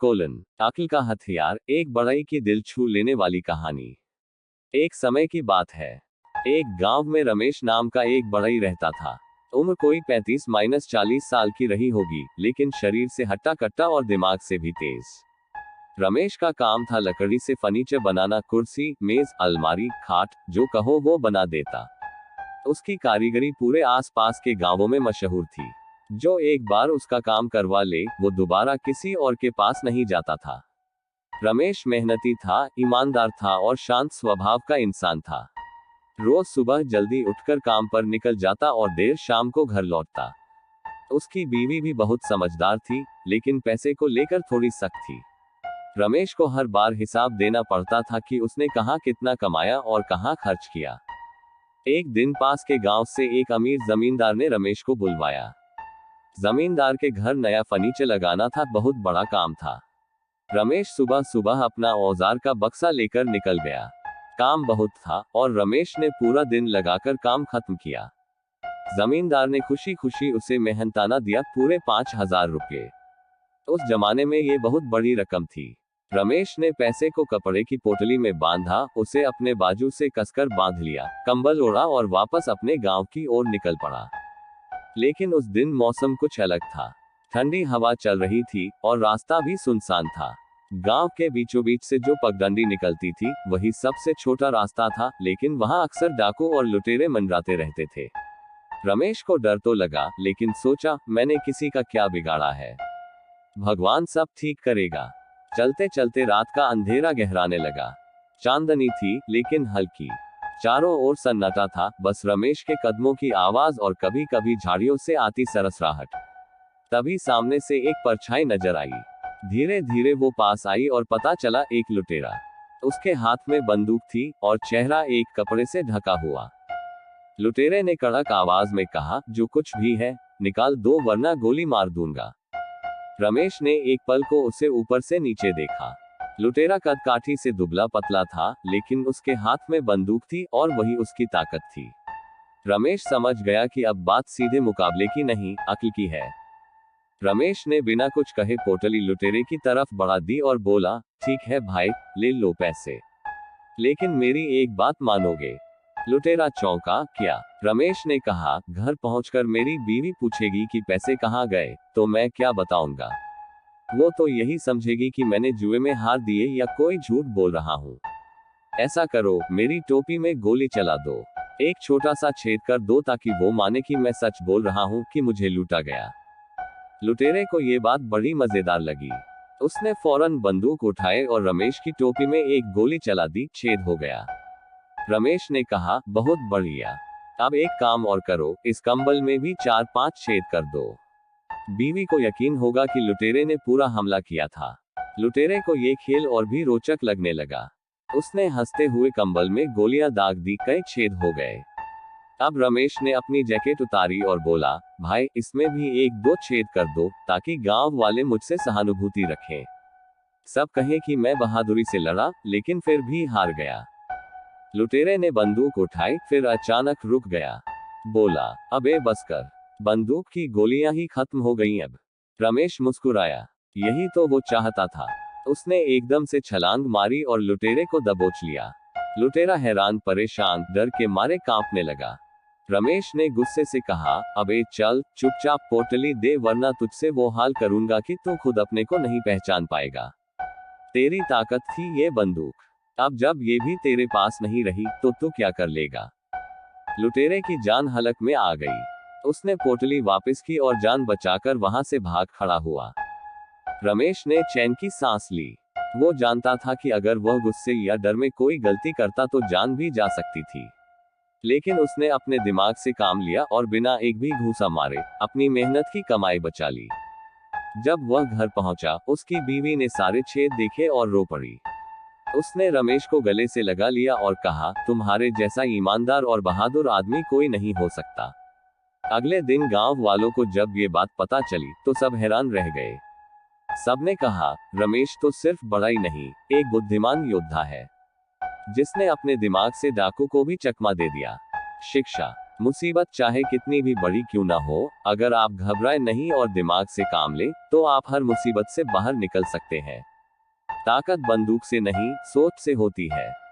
अक्ल का हथियार, एक बड़ई की दिल छू लेने वाली कहानी। एक समय की बात है। एक गांव में रमेश नाम का एक बड़ई रहता था। उम्र कोई 35-40 साल की रही होगी, लेकिन शरीर से हट्टा कट्टा और दिमाग से भी तेज। रमेश का काम था लकड़ी से फर्नीचर बनाना, कुर्सी, मेज, अलमारी, खाट, जो कहो वो बना देता। उसकी कारीगरी पूरे आसपास के गांवों में मशहूर थी। जो एक बार उसका काम करवा ले, वो दोबारा किसी और के पास नहीं जाता था। रमेश मेहनती था, ईमानदार था और शांत स्वभाव का इंसान था। रोज सुबह जल्दी उठकर काम पर निकल जाता और देर शाम को घर लौटता। उसकी बीवी भी बहुत समझदार थी, लेकिन पैसे को लेकर थोड़ी सख्त थी। रमेश को हर बार हिसाब देना पड़ता था कि उसने कहाँ कितना कमाया और कहाँ खर्च किया। एक दिन पास के गांव से एक अमीर जमींदार ने रमेश को बुलवाया। जमींदार के घर नया फर्नीचर लगाना था, बहुत बड़ा काम था। रमेश सुबह सुबह अपना औजार का बक्सा लेकर निकल गया। काम बहुत था और रमेश ने पूरा दिन लगाकर काम खत्म किया। जमींदार ने खुशी खुशी उसे मेहनताना दिया, पूरे 5,000 रुपये। उस जमाने में ये बहुत बड़ी रकम थी। रमेश ने पैसे को कपड़े की पोटली में बांधा, उसे अपने बाजू से कसकर बांध लिया, कंबल ओढ़ा और वापस अपने गांव की ओर निकल पड़ा। लेकिन उस दिन मौसम कुछ अलग था। ठंडी हवा चल रही थी और रास्ता भी सुनसान था। गांव के बीचों बीच से जो पगडंडी निकलती थी, वही सबसे छोटा रास्ता था, लेकिन वहां अक्सर डाकू और लुटेरे मंडराते रहते थे। रमेश को डर तो लगा, लेकिन सोचा, मैंने किसी का क्या बिगाड़ा है, भगवान सब ठीक करेगा। चलते चलते रात का अंधेरा गहराने लगा। चांदनी थी, लेकिन हल्की। चारों ओर सन्नाटा था, बस रमेश के कदमों की आवाज और कभी कभी झाड़ियों से आती सरसराहट। तभी सामने से एक परछाई नजर आई। धीरे धीरे वो पास आई और पता चला एक लुटेरा। उसके हाथ में बंदूक थी और चेहरा एक कपड़े से ढका हुआ। लुटेरे ने कड़क आवाज में कहा, जो कुछ भी है, निकाल दो वरना गोली मार दूंगा। रमेश ने एक पल को उसे ऊपर से नीचे देखा। लुटेरा कद काठी से दुबला पतला था, लेकिन उसके हाथ में बंदूक थी और वही उसकी ताकत थी। रमेश समझ गया कि अब बात सीधे मुकाबले की नहीं, अक्ल की है। रमेश ने बिना कुछ कहे पोटली लुटेरे की तरफ बढ़ा दी और बोला, ठीक है भाई, ले लो पैसे, लेकिन मेरी एक बात मानोगे? लुटेरा चौंका, क्या? रमेश ने कहा, घर पहुंचकर मेरी बीवी पूछेगी कि पैसे कहाँ गए, तो मैं क्या बताऊंगा? वो तो यही समझेगी कि मैंने जुए में हार दिए या कोई झूठ बोल रहा हूँ। ऐसा करो, मेरी टोपी में गोली चला दो, एक छोटा सा छेद कर दो, ताकि वो माने कि मैं सच बोल रहा हूँ कि मुझे लूटा गया। लुटेरे को ये बात बड़ी मजेदार लगी। उसने फौरन बंदूक उठाए और रमेश की टोपी में एक गोली चला दी, छेद हो गया। रमेश ने कहा, बहुत बढ़िया, अब एक काम और करो, इस कंबल में भी 4-5 छेद कर दो। बीवी को यकीन होगा कि लुटेरे ने पूरा हमला किया था। लुटेरे को ये खेल और भी रोचक लगने लगा। उसने हंसते हुए कंबल में गोलियां दाग दी, कई छेद हो गए। अब रमेश ने अपनी जैकेट उतारी और बोला, भाई, इसमें भी 1-2 छेद कर दो, ताकि गांव वाले मुझसे सहानुभूति रखें। सब कहें कि मैं बहादुरी से लड़ा, लेकिन फिर भी हार गया। लुटेरे ने बंदूक उठाई, फिर अचानक रुक गया। बोला, अबे बस कर, बंदूक की गोलियां ही खत्म हो गईं अब। रमेश मुस्कुराया, यही तो वो चाहता था। उसने एकदम से छलांग मारी और लुटेरे को दबोच लिया। लुटेरा हैरान परेशान, डर के मारे कांपने लगा। रमेश ने गुस्से से कहा, अबे चल, चुपचाप पोटली दे, वरना तुझसे वो हाल करूंगा कि तू खुद अपने को नहीं पहचान पाएगा। तेरी ताकत थी ये बंदूक, अब जब ये भी तेरे पास नहीं रही, तो तू क्या कर लेगा? लुटेरे की जान हलक में आ गई। उसने पोटली वापस की और जान बचाकर वहां से भाग खड़ा हुआ। रमेश ने चैन की सांस ली। वो जानता था कि अगर वह गुस्से या डर में कोई गलती करता तो जान भी जा सकती थी। लेकिन उसने अपने दिमाग से काम लिया और बिना एक भी घूंसा मारे अपनी मेहनत की कमाई बचा ली। जब वह घर पहुंचा, उसकी बीवी ने सारे छेद देखे और रो पड़ी। उसने रमेश को गले से लगा लिया और कहा, तुम्हारे जैसा ईमानदार और बहादुर आदमी कोई नहीं हो सकता। अगले दिन गांव वालों को जब ये बात पता चली, तो सब हैरान रह गए। सबने कहा, रमेश तो सिर्फ बड़ा ही नहीं, एक बुद्धिमान योद्धा है, जिसने अपने दिमाग से डाकू को भी चकमा दे दिया। शिक्षा। मुसीबत चाहे कितनी भी बड़ी क्यों ना हो, अगर आप घबराए नहीं और दिमाग से काम लें, तो आप हर मुसीबत से बाहर निकल सकते हैं। ताकत बंदूक से नहीं, सोच से होती है।